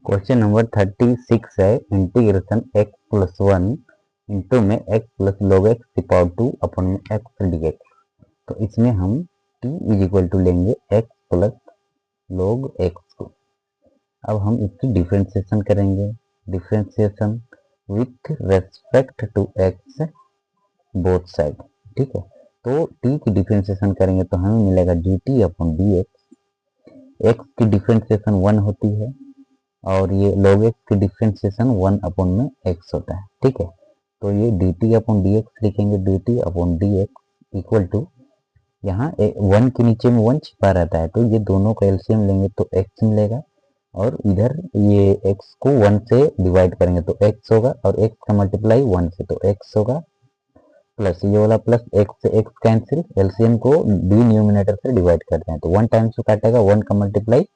Question number 36 है integration x plus 1 into में x plus log x की power 2 upon में x dx। तो इसमें हम t इज इक्वल टू लेंगे x प्लस log x को। अब हम इसकी डिफ्रेंसिएशन करेंगे, differentiation with respect to x both side. ठीक है, तो t की डिफ्रेंसिएशन करेंगे तो हमें मिलेगा dt अपॉन dx। x की डिफ्रेंसिएशन 1 होती है और ये log x की डिफ्रेंसिएशन 1 अपॉन में x होता है। ठीक है, तो ये dt अपॉन dx लिखेंगे, dt upon dx equal to, यहाँ 1 के नीचे में 1 छिपा रहता है तो ये दोनों का एलसीएम लेंगे तो x मिलेगा, और इधर ये x को 1 से डिवाइड करेंगे तो x होगा, और x का मल्टीप्लाई 1 से तो x होगा, प्लस ये वाला प्लस x से x कैंसिल, एलसीएम को डिनोमिनेटर से डिवाइड करते हैं तो 1 टाइम्स से काटेगा, 1 का मल्टीप्लाई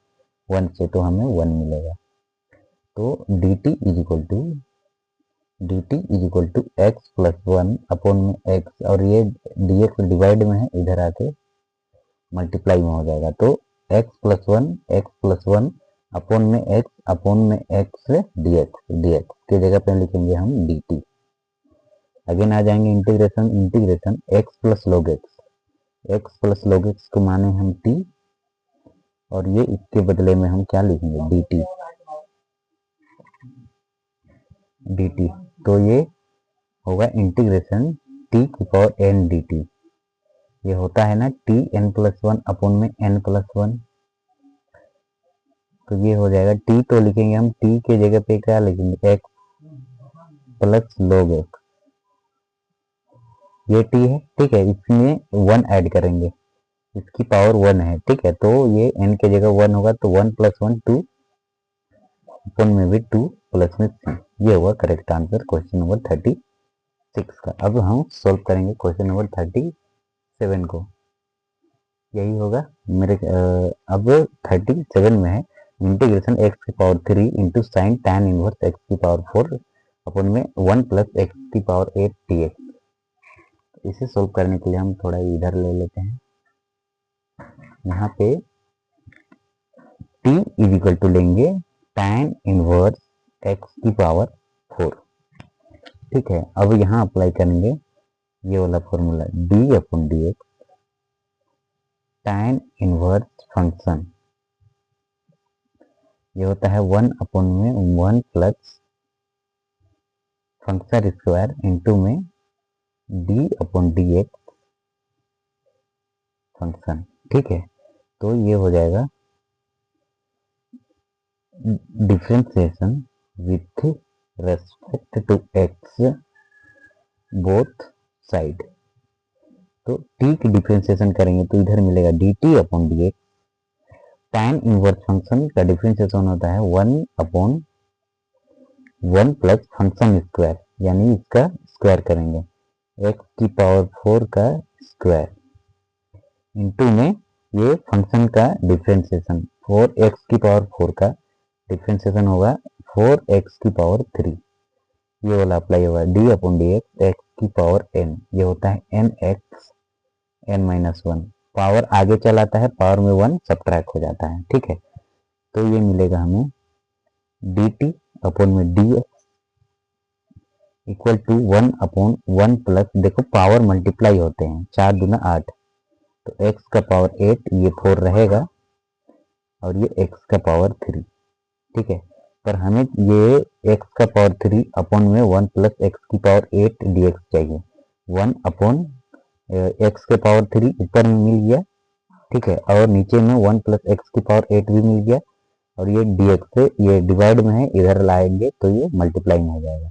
1 से तो हमें 1 मिलेगा। तो dt is equal to x plus 1 upon में x, और ये dx डिवाइड में है, इधर आके मल्टीप्लाई में हो जाएगा तो x प्लस वन अपॉन में x dx की जगह पे लिखेंगे हम dt। अगेन आ जाएंगे integration x plus log x को माने हम t, और ये इसके बदले में हम क्या लिखेंगे dt। तो ये होगा इंटीग्रेशन t की पावर n dt। ये होता है ना t n प्लस 1 अपॉन में n प्लस 1, तो ये हो जाएगा t, तो लिखेंगे हम t के जगह पे क्या लिखेंगे x प्लस log x, ये t है। ठीक है, इसमें 1 ऐड करेंगे, इसकी पावर 1 है। ठीक है, तो ये n के जगह 1 होगा तो 1 प्लस 1 2 अपॉन में भी 2 प्लस में 3। ये होगा करेक्ट आंसर क्वेश्चन नंबर 36 का। अब हम सोल्व करेंगे क्वेश्चन नंबर 37 को, यही होगा मेरे। अब 37 में है इंटीग्रेशन x की power 3 into sine tan inverse x की पावर 4 अपन में 1 प्लस x की पावर 8 dx। इसे सोल्व करने के लिए हम थोड़ा इधर ले लेते हैं, यहाँ पे t इज इक्वल टू लेंगे tan इनवर्स x की पावर 4। ठीक है, अब यहाँ अप्लाई करेंगे ये वाला formula d upon dx tan inverse function, ये होता है 1 अपॉन में 1 प्लस फंक्शन स्क्वायर इंटू में d अपॉन dx फंक्शन। ठीक है, तो ये हो जाएगा differentiation with respect to x both side. तो t की डिफ्रेंसिएशन करेंगे तो इधर मिलेगा dt upon dx। tan inverse function का डिफ्रेंसिएशन होता है 1 अपॉन 1 प्लस फंक्शन स्क्वायर, यानी इसका स्क्वायर करेंगे x की पावर 4 का स्क्वायर इंटू में ये फंक्शन का डिफ्रेंसिएशन 4x की पावर 4 का डिफ्रेंसिएशन होगा 4x की पावर 3। ये वाला अप्लाई होगा d अपॉन dx x की पावर n, ये होता है nx n माइनस 1, पावर आगे चलाता है, पावर में 1 सब्ट्रैक्ट हो जाता है। ठीक है, तो ये मिलेगा हमें dt अपॉन में dx equal to 1 upon 1 plus, देखो पावर मल्टीप्लाई होते हैं, 4 दूना 8, तो x का पावर 8, ये 4 रहेगा और ये x का पावर 3। ठीक है, पर हमें ये x का पावर 3 अपॉन में 1 प्लस x की पावर 8 dx चाहिए। 1 अपॉन x के पावर 3 ऊपर में मिल गया, ठीक है, और नीचे में 1 प्लस x की पावर 8 भी मिल गया, और ये dx से ये डिवाइड में है, इधर लाएंगे तो ये मल्टीप्लाई में हो जाएगा,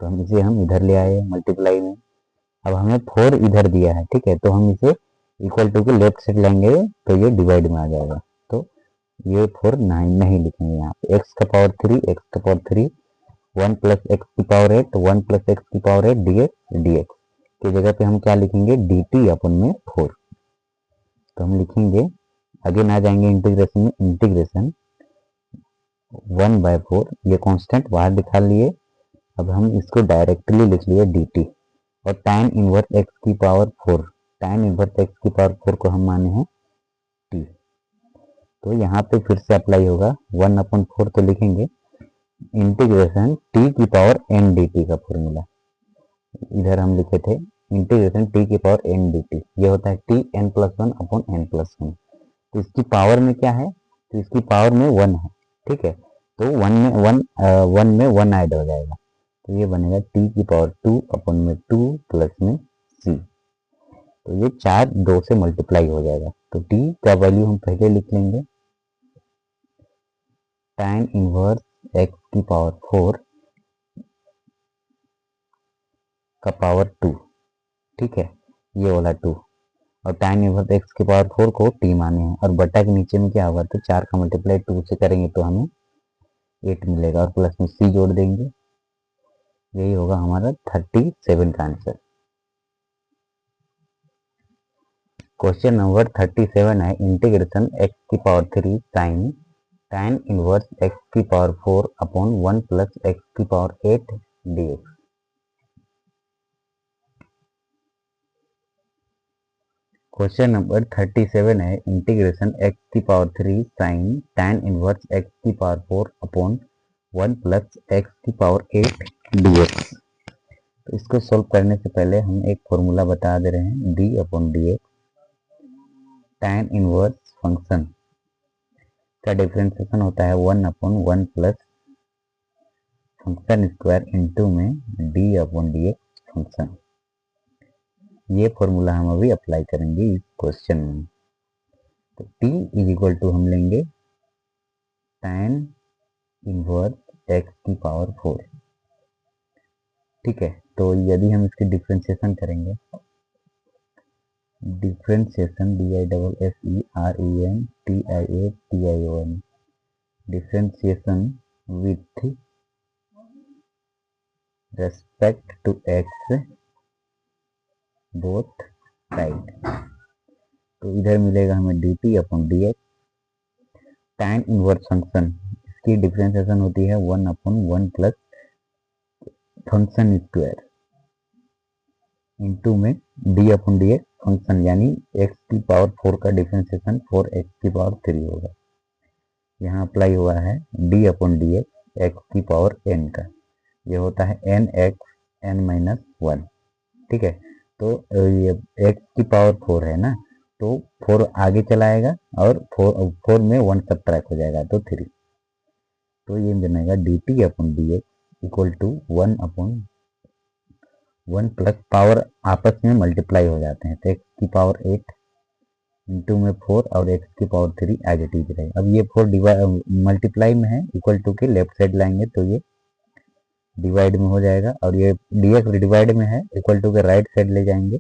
तो हम इधर ले आए मल्टीप्लाई में। अब हमें 4 इधर दिया है, ठीक है, तो हम इसे इक्वल टू के लेफ्ट साइड लाएंगे तो ये डिवाइड में आ जाएगा, तो ये 4 नहीं लिखेंगे यहाँ पे। x का पावर 3 1 प्लस एक्स की पावर 8 1 प्लस एक्स की पावर 8 dx की जगह पे हम क्या लिखेंगे dt अपन में 4। तो हम लिखेंगे, आगे ना जाएंगे इंटीग्रेशन में, इंटीग्रेशन 1/4, ये कांस्टेंट बाहर दिखा लिए। अब हम इसको डायरेक्टली लिख लिए dt, और tan इनवर्स x की पावर 4, tan इनवर्स x की पावर 4 को हम माने हैं t, तो यहाँ पे फिर से अप्लाई होगा 1/4 तो लिखेंगे, इंटीग्रेशन टी की पावर एन डी टी का फॉर्मूला, इधर हम लिखे थे इंटीग्रेशन टी की पावर एन डी टी, ये होता है t n plus one upon n plus one. तो इसकी पावर में क्या है, तो इसकी पावर में वन है, ठीक है, तो वन में वन ऐड हो जाएगा, तो ये बनेगा टी की पावर टू अपॉन में टू प्लस में सी। तो ये चार दो से मल्टीप्लाई हो जाएगा, तो टी का वैल्यू हम पहले लिख लेंगे tan इनवर्स एक्स की पावर फोर का पावर टू, ठीक है, ये वाला टू, और tan इनवर्स एक्स की पावर फोर को टी माने हैं, और बटा के नीचे में क्या होगा, तो चार का मल्टीप्लाई टू से करेंगे तो हमें 8 मिलेगा, और प्लस में सी जोड़ देंगे, यही होगा हमारा 37 का आंसर। क्वेश्चन नंबर 37 है इंटीग्रेशन एक्स की power three sine tan inverse x की power four upon one plus x की power eight d x. Question number 37 है इंटीग्रेशन एक्स की power three sine tan inverse x की power four upon one plus x की power eight d x. तो इसको solve करने से पहले हम एक फॉर्मूला बता दे रहे हैं, d upon d x, tan inverse function का डिफरेंशिएशन होता है one upon one plus function square into में d upon d x function. ये फॉर्मूला हम अभी अप्लाई करेंगे इस क्वेश्चन में। तो t इज इक्वल टू हम लेंगे tan इनवर्स एक्स की पावर फोर, ठीक है, तो यदि हम इसकी डिफ्रेंशिएशन करेंगे, differentiation D I double F E R E N T I A T I O N, differentiation with respect to x both side, तो इधर मिलेगा हमें d t upon d x, tan inverse function इसकी differentiation होती है one upon one plus function square into में d upon d x function, यानी x की पावर फोर का डिफ्रेंशिएशन फोर एक्स की पावर थ्री होगा, यहाँ अप्लाई हुआ है d upon d x x की पावर एन का, ये होता है n x n minus one, ठीक है, तो ये एक्स की पावर फोर है ना, तो फोर आगे चलाएगा और फोर में वन सब्ट्रैक्ट हो जाएगा तो थ्री, तो ये बनेगा d t upon d x equal to one upon one plus power आपस में मल्टीप्लाई हो जाते हैं, तो एक्स की पावर एट इंटू में फोर और एक्स की power three as it is रहेगा। अब ये फोर मल्टीप्लाई में है, इक्वल टू के लेफ्ट साइड लाएंगे तो ये डिवाइड में हो जाएगा, और ये डी एक्स डिवाइड में है, इक्वल टू के राइट साइड ले जाएंगे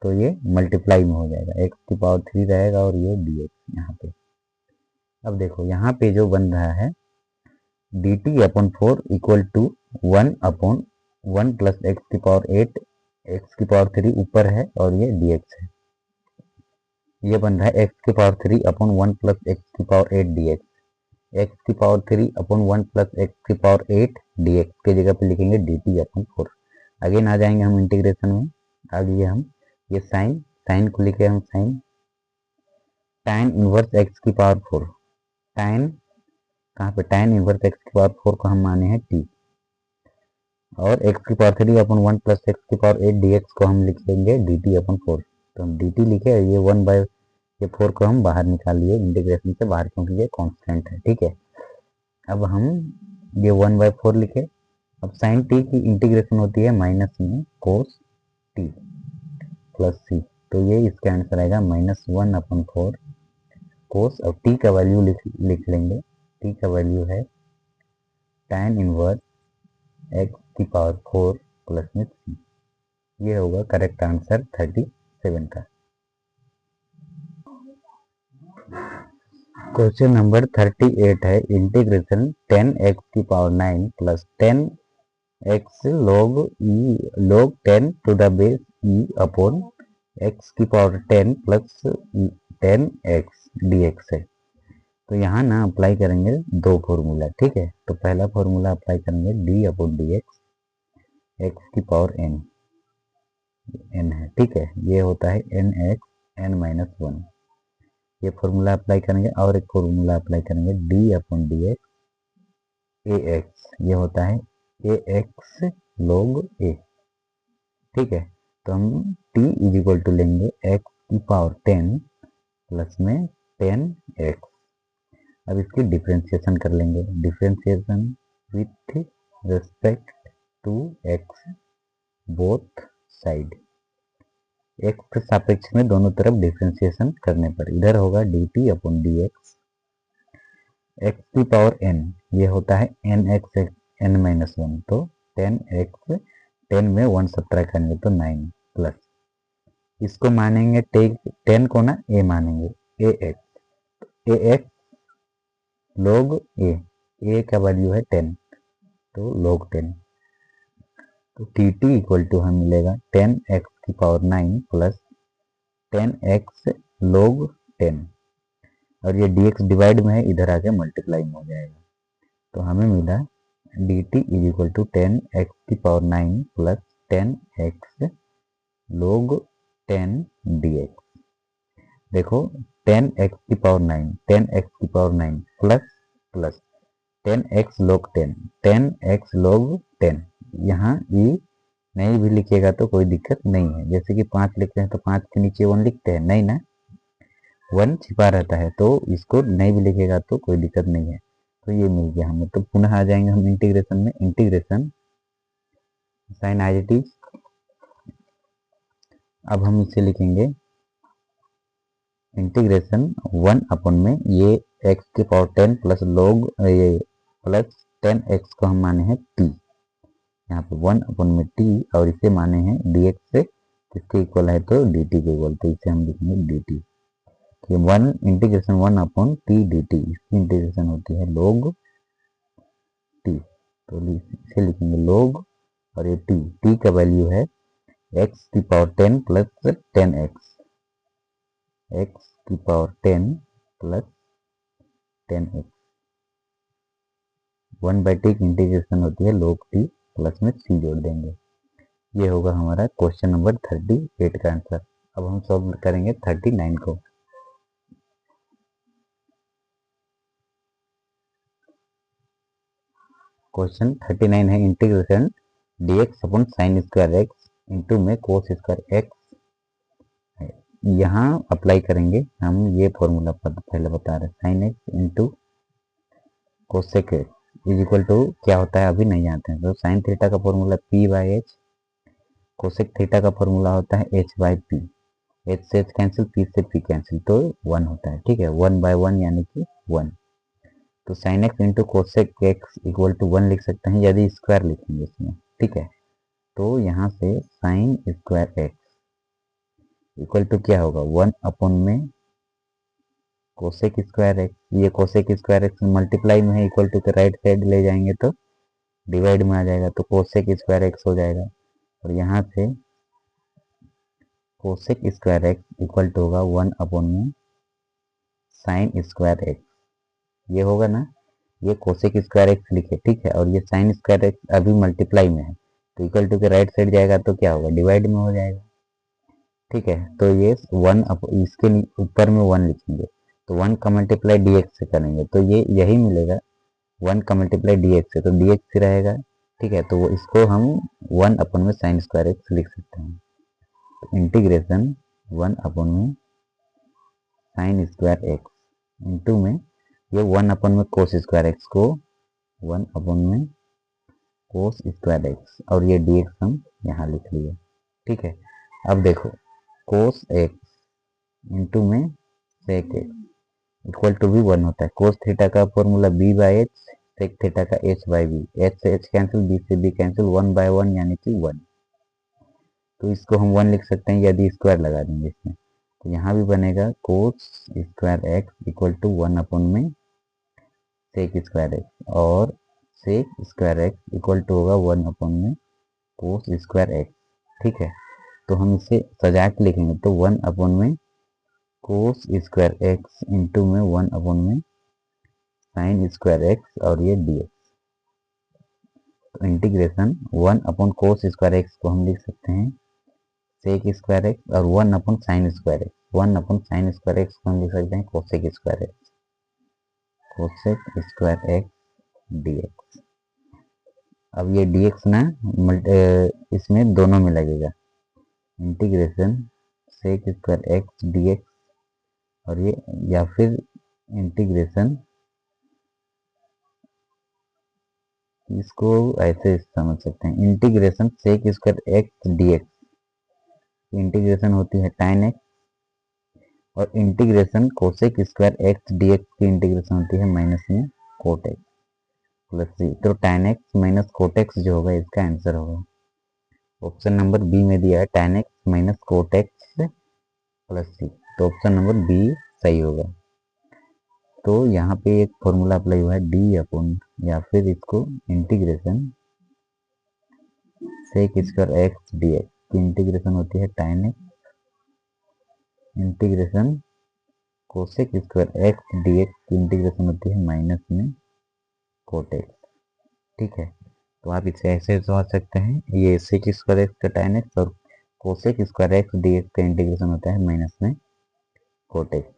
तो ये मल्टीप्लाई में हो जाएगा, एक्स की पावर थ्री रहेगा और ये डी एक्स यहाँ पे। अब देखो यहाँ पे जो बन रहा है d t upon four equal to one upon one plus x की पावर एट, एक्स की पावर थ्री ऊपर है और ये डी एक्स है, ये बन रहा है एक्स की power three upon one plus x की power eight d x, x की power three upon one plus x की पावर एट डी एक्स के जगह पे लिखेंगे d t upon four. Again आ जाएंगे हम इंटीग्रेशन में, आगे हम ये साइन, साइन को लिखे हम साइन tan इनवर्स एक्स की पावर फोर, tan कहाँ पे, tan इनवर्स एक्स की पावर फोर को हम माने हैं t, और एक्स की power three upon one plus x की पावर एट डी एक्स को हम लिखेंगे डी टी अपॉन फोर, तो हम डी टी लिखे, ये वन बाय ये फोर को हम बाहर निकाल लिए इंटीग्रेशन से बाहर, क्योंकि ये कांस्टेंट है, ठीक है। अब हम ये वन बाय फोर लिखे, अब साइन टी की इंटीग्रेशन होती है माइनस में कोस टी प्लस सी, तो ये इसका आंसर आएगा माइनस वन अपॉन फोर कोस, और टी का वैल्यू लिख लेंगे, टी का वैल्यू है tan इनवर्स एक्स की पावर फोर प्लस में सी, ये होगा करेक्ट आंसर 37 का। क्वेश्चन नंबर 38 है इंटीग्रेशन 10x की power 9 plus 10x log 10 to the base e upon x की पावर 10 प्लस 10x dx है। तो यहाँ ना अप्लाई करेंगे दो फॉर्मूला, ठीक है, तो पहला फॉर्मूला अप्लाई करेंगे d अपॉन डी एक्स एक्स की पावर n है, ठीक है, ये होता है n x n minus one, ये फॉर्मूला अप्लाई करेंगे, और एक फॉर्मूला अप्लाई करेंगे d अपॉन डी एक्स ए एक्स, ये होता है ए एक्स log ए। ठीक है, तो हम t इज इक्वल टू लेंगे एक्स की पावर 10 प्लस में 10x। अब इसकी डिफ्रेंशिएशन कर लेंगे, differentiation with respect to x both side, x के सापेक्ष में दोनों तरफ डिफ्रेंशिएशन करने पर इधर होगा dt upon d x, x की पावर n, ये होता है n x n minus one, तो 10x, 10 में 1 सब्ट्रैक्ट करेंगे तो 9 प्लस इसको मानेंगे 10 को ना a मानेंगे, ए एक्स log ए का वैल्यू है 10, तो log 10, तो टी टी इक्वल टू हमें मिलेगा 10x की पावर 9 प्लस 10x log 10, और ये dx डिवाइड में है, इधर आके मल्टीप्लाई में हो जाएगा, तो हमें मिला dt is equal to 10x की power 9 plus 10x log 10 dx। देखो 10x की पावर 9, 10x की power 9 plus 10x log 10, 10x log 10, यहाँ ये नहीं भी लिखेगा तो कोई दिक्कत नहीं है, जैसे कि 5 लिखते हैं तो 5 के नीचे 1 लिखते हैं, नहीं ना, 1 छिपा रहता है, तो इसको नहीं भी लिखेगा तो कोई दिक्कत नहीं है। तो ये मिल गया हमें, तो पुनः आ जाएंगे हम इंटीग्रेशन में, integration sine as it is. अब हम इसे लिखेंगे इंटीग्रेशन 1 अपन में ये x की पावर 10 प्लस log ये प्लस 10x को हम माने हैं t, यहाँ पे 1 अपन में t, और इसे माने हैं dx से किसके इक्वल है तो dt के इक्वल, तो इसे हम लिखेंगे dt, कि 1 इंटीग्रेशन 1 अपन t dt, इसकी इंटीग्रेशन होती है log t, तो इसे लिखेंगे log, और ये t का वैल्यू है x की पावर 10 प्लस 10x, x की पावर 10 प्लस 10x, 1/t की इंटीग्रेशन होती है log t, प्लस में c जोड़ देंगे। ये होगा हमारा क्वेश्चन नंबर 38 का आंसर। अब हम सॉल्व करेंगे 39 को। क्वेश्चन 39 है integration dx upon sine square x into में कोस स्क्वायर एक्स, यहाँ अप्लाई करेंगे हम ये फॉर्मूला पहले बता रहे, sine x into cosec x is equal to क्या होता है अभी नहीं जानते हैं, तो साइन थीटा का फॉर्मूला p बाई एच, कोसेक थीटा का फॉर्मूला होता है h बाई पी, एच से एच कैंसिल, पी से पी कैंसिल, तो 1 होता है। ठीक है, 1/1 यानी कि 1, तो sine x into cosec x equal to 1 लिख सकते हैं यदि स्क्वायर लिखेंगे इसमें। ठीक है, तो यहाँ से sine square x equal to क्या होगा 1 अपॉन में कोसेक स्क्वायर एक्स, ये कोसेक स्क्वायर एक्स मल्टीप्लाई में है, इक्वल टू के राइट साइड ले जाएंगे तो डिवाइड में आ जाएगा, तो कोसेक स्क्वायर एक्स हो जाएगा, और यहाँ से cosec square x equal to होगा 1 अपॉन में साइन स्क्वायर एक्स, ये होगा ना, ये कोसेक स्क्वायर एक्स लिखे। ठीक है, और ये साइन स्क्वायर एक्स अभी मल्टीप्लाई में है, तो इक्वल टू के राइट साइड जाएगा तो क्या होगा डिवाइड में हो जाएगा। ठीक है, तो ये 1 इसके ऊपर में 1 लिखेंगे, तो 1 का मल्टीप्लाई डी एक्स से करेंगे तो ये यही मिलेगा, 1 का मल्टीप्लाई डी एक्स से, तो डी एक्स ही रहेगा। ठीक है, तो इसको हम 1 अपन में साइन स्क्वायर एक्स लिख सकते हैं, तो इंटीग्रेशन 1 अपन में साइन स्क्वायर एक्स इंटू में ये 1 अपन में कोस स्क्वायर एक्स को 1 अपन में कोस स्क्वायर एक्स, और ये डी एक्स हम यहाँ लिख लिए। ठीक है, अब देखो कोस एक्स इंटू में सेक एक्स इक्वल टू भी 1 होता है, कोस थीटा का formula b by H, sec theta का h बाई बी, h से h कैंसिल, b से b कैंसिल, 1/1 यानी कि 1, तो इसको हम 1 लिख सकते हैं यदि स्क्वायर लगा देंगे इसमें, तो यहाँ भी बनेगा cos square x equal to 1 upon में सेक स्क्वायर एक्स, और sec square x equal to होगा 1 अपॉन में कोस स्क्वायर एक्स। ठीक है, तो हम इसे सजा के लिखेंगे, तो 1 अपॉन में कोस स्क्वायर एक्स इंटू में 1 अपॉन में साइन स्क्वायर एक्स, और ये डी एक्स, तो इंटीग्रेशन 1 अपॉन कोस स्क्वायर एक्स को हम लिख सकते हैं सेक स्क्वायर एक्स, और 1 upon sine square x, 1 upon sine square x को हम लिख सकते हैं cosec square x, cosec square x dx। अब ये dx ना इसमें दोनों में लगेगा, integration sec square x dx, और ये या फिर इंटीग्रेशन, इसको ऐसे समझ सकते हैं, integration sec square x dx, integration होती है tan x, और integration cosec square x dx की इंटीग्रेशन होती है माइनस में कोट एक्स प्लस सी। तो tan x minus cot x जो होगा इसका आंसर होगा। ऑप्शन नंबर बी में दिया है tan x minus cot x plus c, तो ऑप्शन नंबर बी सही होगा। तो यहाँ पे एक फॉर्मूला अप्लाई हुआ है डी अपॉन, या फिर इसको integration sec square x dx की इंटीग्रेशन होती है tan x integration cosec square x dx की इंटीग्रेशन होती है माइनस में कोट एक्स। ठीक है, तो आप इसे ऐसे समझ सकते हैं, ये सेक स्क्वायर एक्स का tan x और कोसेक स्क्वायर एक्स dx का इंटीग्रेशन होता है माइनस में कोट एक्स।